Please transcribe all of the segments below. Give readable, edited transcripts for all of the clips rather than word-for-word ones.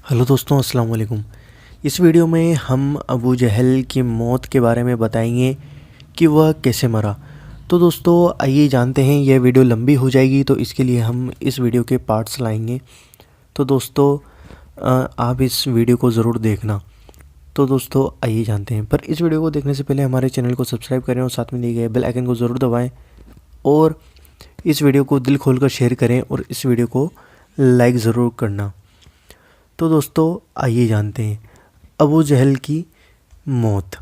Hello दोस्तों, अस्सलाम वालेकुम। इस वीडियो में हम अबू जहल की मौत के बारे में बताएंगे कि वह कैसे मरा। तो दोस्तों आइए जानते हैं। यह वीडियो लंबी हो जाएगी तो इसके लिए हम इस वीडियो के पार्ट्स लाएंगे। तो दोस्तों आप इस वीडियो को ज़रूर देखना। तो दोस्तों आइए जानते हैं, पर इस वीडियो को देखने से पहले हमारे चैनल को सब्सक्राइब करें और साथ में दिए गए बेल आइकन को ज़रूर दबाएँ और इस वीडियो को दिल खोल कर शेयर करें और इस वीडियो को लाइक ज़रूर करना। तो दोस्तों आइए जानते हैं अबू जहल की मौत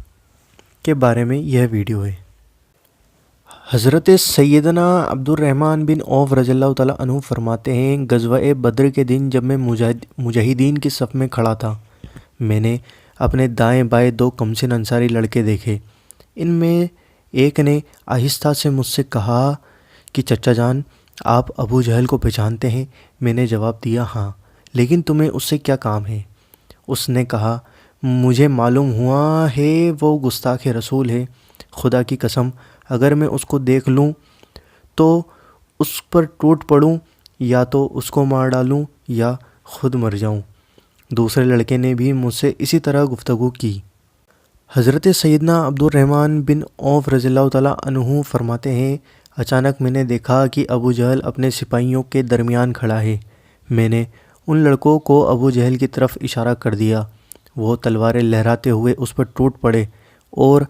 के बारे में यह वीडियो है। हज़रत सैयदना अब्दुर्रहमान बिन औफ रज़ियल्लाहु ताला अन्हु फरमाते हैं, गज़वा-ए बद्र के दिन जब मैं मुजाहिदीन की सफ़ में खड़ा था, मैंने अपने दाएं बाएं दो कमसिन अंसारी लड़के देखे। इनमें एक ने आहिस्ता से मुझसे कहा कि चचा जान, आप अबू जहल को पहचानते हैं? मैंने जवाब दिया हाँ, लेकिन तुम्हें उससे क्या काम है? उसने कहा, मुझे मालूम हुआ है वो गुस्ताख रसूल है। खुदा की कसम, अगर मैं उसको देख लूँ तो उस पर टूट पड़ूँ, या तो उसको मार डालूँ या खुद मर जाऊँ। दूसरे लड़के ने भी मुझसे इसी तरह गुफ्तगू की। हज़रत सैयदना अब्दुर्रहमान बिन औफ रज़ियल्लाहु ताला अन्हु फरमाते हैं, अचानक मैंने देखा कि अबू जहल अपने सिपाहियों के दरमियान खड़ा है। मैंने उन लड़कों को अबू जहल की तरफ इशारा कर दिया। वो तलवारें लहराते हुए उस पर टूट पड़े और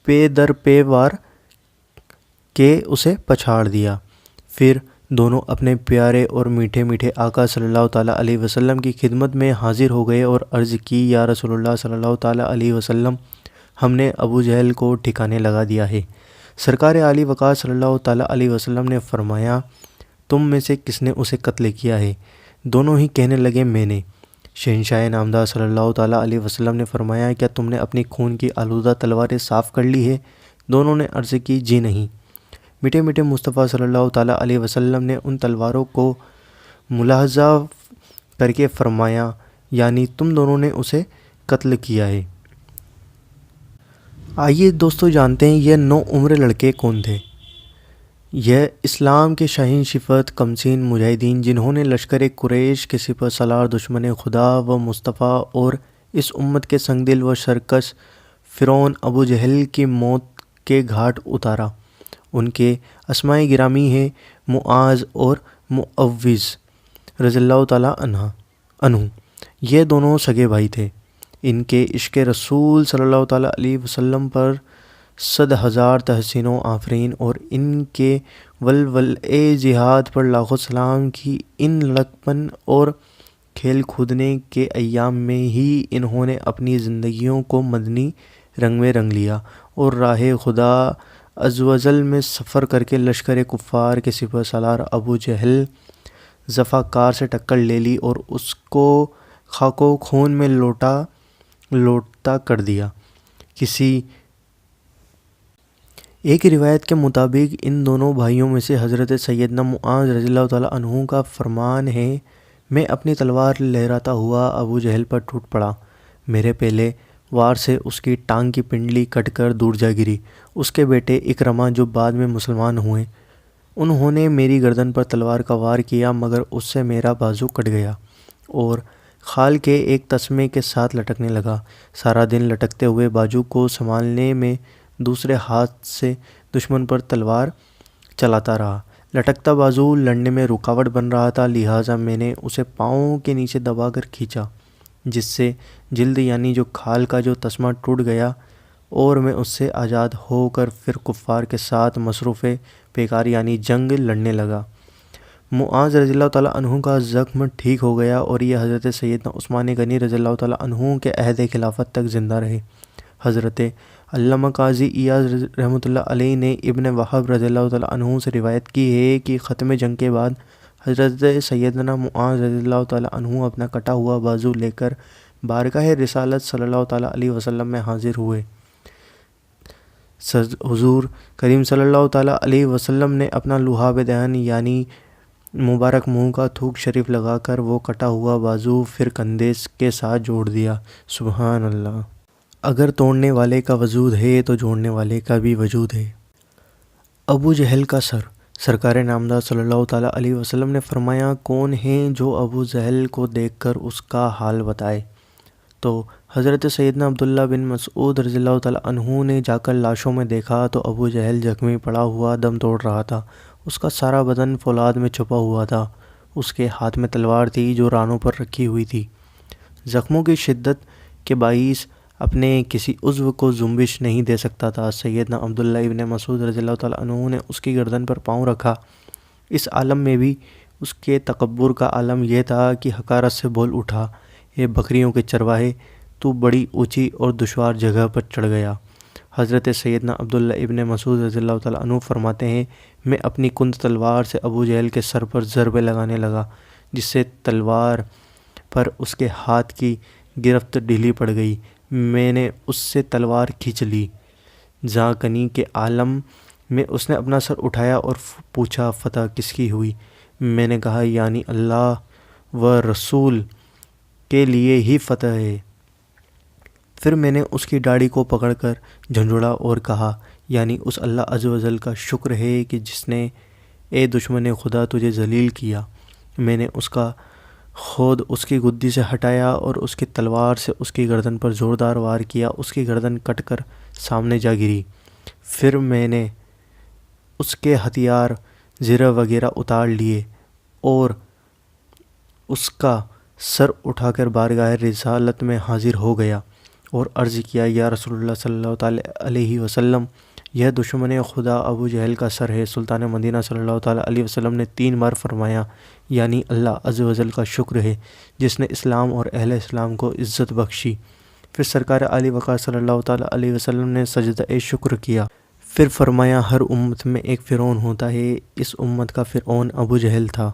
पे दर पे वार के उसे पछाड़ दिया। फिर दोनों अपने प्यारे और मीठे मीठे आका सल्लल्लाहु ताला अलैहि वसल्लम की खिदमत में हाजिर हो गए और अर्ज़ की, या रसूलुल्लाह सल्लल्लाहु ताला अलैहि वसल्लम, हमने अबू जहल को ठिकाने लगा दिया है। सरकार आली वक़ार सल्लल्लाहु ताला अलैहि वसल्लम ने फरमाया, तुम में से किसने उसे कत्ल किया है? दोनों ही कहने लगे, मैंने। शहंशाह नामदार सल्लल्लाहु ताला अलैहि वसल्लम ने फरमाया, क्या तुमने अपनी खून की आलूदा तलवारें साफ़ कर ली है? दोनों ने अर्ज़ की, जी नहीं। मीठे मीठे मुस्तफ़ा सल्लल्लाहु ताला अलैहि वसल्लम ने उन तलवारों को मुलाहज़ा करके फरमाया, यानी तुम दोनों ने उसे कत्ल किया है। आइए दोस्तों जानते हैं यह 9 उम्र लड़के कौन थे। यह इस्लाम के शाहीन शिफत कमसीन मुजाहिदीन, जिन्होंने लश्कर कुरैश के सिपह सलार दुश्मन खुदा व मुस्तफ़ा और इस उम्मत के संगदिल व शरकस फ़िरौन अबू जहल की मौत के घाट उतारा। उनके अस्माए गिरामी हैं मुआज़ और मुअव्विज़ रज़ियल्लाहु ताला अन्हु। ये दोनों सगे भाई थे। इनके इश्क़ रसूल सल्लल्लाहु ताला अलैहि वसल्लम पर 100,000 तहसीनों आफरीन और इनके वलवले जिहाद पर लाखों सलाम की। इन लड़कपन और खेल कूदने के अय्याम में ही इन्होंने अपनी ज़िंदगियों को मदनी रंग में रंग लिया और राह खुदा अज़्वजल में सफ़र करके लश्कर कुफ़ार के सिपह सलार अबू जहल ज़फ़ाकार से टक्कर ले ली और उसको खाको खून में लोटा कर दिया। किसी एक रिवायत के मुताबिक इन दोनों भाइयों में से हज़रत सैयदना मुआज़ रज़ियल्लाहु ताला अन्हु का फरमान है, मैं अपनी तलवार लहराता हुआ अबू जहल पर टूट पड़ा। मेरे पहले वार से उसकी टांग की पिंडली कटकर दूर जा गिरी। उसके बेटे इकरमा, जो बाद में मुसलमान हुए, उन्होंने मेरी गर्दन पर तलवार का वार किया, मगर उससे मेरा बाजू कट गया और खाल के एक तस्मे के साथ लटकने लगा। सारा दिन लटकते हुए बाजू को संभालने में दूसरे हाथ से दुश्मन पर तलवार चलाता रहा। लटकता बाजू लड़ने में रुकावट बन रहा था, लिहाजा मैंने उसे पाँव के नीचे दबाकर खींचा, जिससे जिल्द यानी जो खाल का जो तस्मा टूट गया और मैं उससे आज़ाद होकर फिर कुफ़ार के साथ मसरूफ़ पेकार यानी जंग लड़ने लगा। मुआज़ रज़ियल्लाहु ताला अन्हु का ज़ख्म ठीक हो गया और यह हज़रत सैयदना उस्मान गनी रज़ियल्लाहु ताला अन्हु के अहद खिलाफत तक ज़िंदा रहे। हज़रत अल्लामा काज़ी इयाज़ रहमतुल्लाह अलैह ने इब्न वहब रज़ियल्लाहु ताला अन्हु से रिवायत की है कि ख़त्म जंग के बाद हज़रत सैयदना मुआज़ रज़ियल्लाहु ताला अन्हु अपना कटा हुआ बाजू लेकर बारगाह रिसालत सल्लल्लाहु ताला अलैहि वसल्लम में हाजिर हुए। हुज़ूर करीम सल्लल्लाहु ताला अलैहि वसल्लम ने अपना लुहाब दहन यानी मुबारक मुंह का थूक शरीफ लगाकर वो कटा हुआ बाजू फिर कंधे के साथ जोड़ दिया। सुभान अल्लाह। अगर तोड़ने वाले का वजूद है तो जोड़ने वाले का भी वजूद है। अबू जहल का सर سرکار نامدار صلی اللہ تعالیٰ علیہ وسلم نے فرمایا، کون ہیں جو ابو جہل کو دیکھ کر اس کا حال بتائے؟ تو حضرت سیدنا عبداللہ بن مسعود رضی اللہ تعالیٰ عنہ نے جا کر لاشوں میں دیکھا تو ابو جہل زخمی پڑا ہوا دم توڑ رہا تھا۔ اس کا سارا بدن فولاد میں چھپا ہوا تھا۔ اس کے ہاتھ میں تلوار تھی جو رانوں پر رکھی ہوئی تھی۔ زخموں کی شدت کے باعث اپنے کسی عضو کو جنبش نہیں دے سکتا تھا۔ سیدنا عبداللہ ابن مسعود رضی اللہ تعالیٰ عنہ نے اس کی گردن پر پاؤں رکھا۔ اس عالم میں بھی اس کے تکبر کا عالم یہ تھا کہ حقارت سے بول اٹھا، اے بکریوں کے چرواہے، تو بڑی اونچی اور دشوار جگہ پر چڑھ گیا۔ حضرت سیدنا عبداللہ ابن مسعود رضی اللہ تعالیٰ عنہ فرماتے ہیں، میں اپنی کند تلوار سے ابو جہل کے سر پر ضربے لگانے لگا، جس سے تلوار پر اس کے ہاتھ کی گرفت ڈھیلی پڑ گئی۔ میں نے اس سے تلوار کھینچ لی۔ زاں کنی کے عالم میں اس نے اپنا سر اٹھایا اور پوچھا، فتح کس کی ہوئی؟ میں نے کہا، یعنی اللہ و رسول کے لیے ہی فتح ہے۔ پھر میں نے اس کی داڑھی کو پکڑ کر جھنجھوڑا اور کہا، یعنی اس اللہ عز و جل کا شکر ہے کہ جس نے اے دشمن خدا تجھے ذلیل کیا۔ میں نے اس کا خود اس کی گدی سے ہٹایا اور اس کی تلوار سے اس کی گردن پر زوردار وار کیا۔ اس کی گردن کٹ کر سامنے جا گری۔ پھر میں نے اس کے ہتھیار زرہ وغیرہ اتار لیے اور اس کا سر اٹھا کر بارگاہ رسالت میں حاضر ہو گیا اور عرض کیا، یا رسول اللہ صلی اللہ تعالیٰ علیہ وسلم، یہ دشمن خدا ابو جہل کا سر ہے۔ سلطان مدینہ صلی اللہ تعالیٰ علیہ وسلم نے 3 بار فرمایا، یعنی اللہ عز و جل کا شکر ہے جس نے اسلام اور اہل اسلام کو عزت بخشی۔ پھر سرکار عالی وقار صلی اللہ تعالیٰ علیہ وسلم نے سجدہ شکر کیا۔ پھر فرمایا، ہر امت میں ایک فرعون ہوتا ہے، اس امت کا فرعون ابو جہل تھا۔